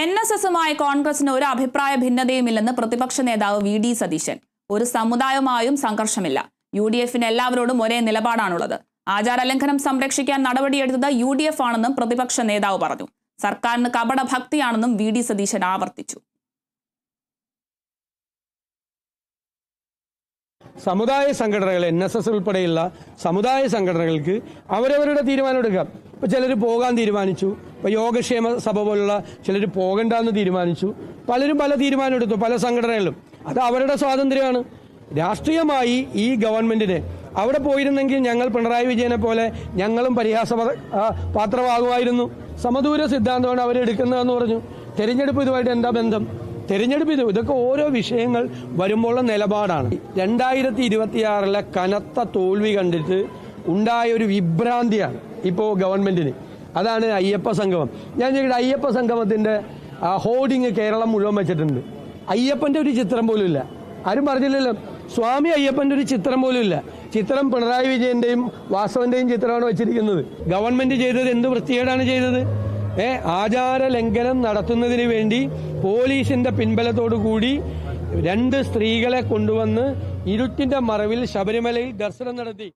NSSുമായി കോൺഗ്രസിന് ഒരു അഭിപ്രായ ഭിന്നതയുമില്ലെന്ന് പ്രതിപക്ഷ നേതാവ് VD സതീശൻ. ഒരു സമുദായവുമായും സംഘർഷമില്ല. UDFന് എല്ലാവരോടും ഒരേ നിലപാടാണുള്ളത്. ആചാരലംഘനം സംരക്ഷിക്കാൻ നടപടിയെടുത്തത് UDF ആണെന്നും പ്രതിപക്ഷ നേതാവ് പറഞ്ഞു. സർക്കാരിന് കപടഭക്തിയാണെന്നും VD സതീശൻ ആവർത്തിച്ചു. സമുദായ സംഘടനകൾ NSS ഉൾപ്പെടെയുള്ള സമുദായ സംഘടനകൾക്ക് അവരവരുടെ തീരുമാനം എടുക്കാം. ഇപ്പോൾ ചിലർ പോകാൻ തീരുമാനിച്ചു, ഇപ്പോൾ യോഗക്ഷേമ സഭ പോലുള്ള ചിലർ പോകണ്ടെന്ന് തീരുമാനിച്ചു. പലരും പല തീരുമാനം എടുത്തു, പല സംഘടനകളിലും. അത് അവരുടെ സ്വാതന്ത്ര്യമാണ്. രാഷ്ട്രീയമായി ഈ ഗവൺമെന്റിന് അവിടെ പോയിരുന്നെങ്കിൽ ഞങ്ങൾ പിണറായി വിജയനെ പോലെ ഞങ്ങളും പാത്രമാകുമായിരുന്നു. സമദൂര സിദ്ധാന്തമാണ് അവരെടുക്കുന്നതെന്ന് പറഞ്ഞു. തെരഞ്ഞെടുപ്പ് ഇതുമായിട്ട് എന്താ ബന്ധം? തെരഞ്ഞെടുപ്പ് ഇതൊക്കെ ഓരോ വിഷയങ്ങൾ വരുമ്പോഴുള്ള നിലപാടാണ്. 2026 കനത്ത തോൽവി കണ്ടിട്ട് ഉണ്ടായ ഒരു വിഭ്രാന്തിയാണ് ഇപ്പോൾ ഗവൺമെന്റിന്. അതാണ് അയ്യപ്പ സംഗമം. ഞാൻ ചോദിക്കട്ടെ, അയ്യപ്പ സംഗമത്തിന്റെ ഹോർഡിങ് കേരളം മുഴുവൻ വെച്ചിട്ടുണ്ട്. അയ്യപ്പന്റെ ഒരു ചിത്രം പോലും ഇല്ല. ആരും പറഞ്ഞില്ലല്ലോ. സ്വാമി അയ്യപ്പന്റെ ഒരു ചിത്രം പോലും ഇല്ല. ചിത്രം പിണറായി വിജയന്റെയും വാസവന്റെയും ചിത്രമാണ് വെച്ചിരിക്കുന്നത്. ഗവൺമെന്റ് ചെയ്തത് എന്ത് വൃത്തികേടാണ് ചെയ്തത്? ആചാര ലംഘനം നടത്തുന്നതിന് വേണ്ടി പോലീസിന്റെ പിൻബലത്തോടു കൂടി 2 സ്ത്രീകളെ കൊണ്ടുവന്ന് ഇരുട്ടിന്റെ മറവിൽ ശബരിമലയിൽ ദർശനം നടത്തി.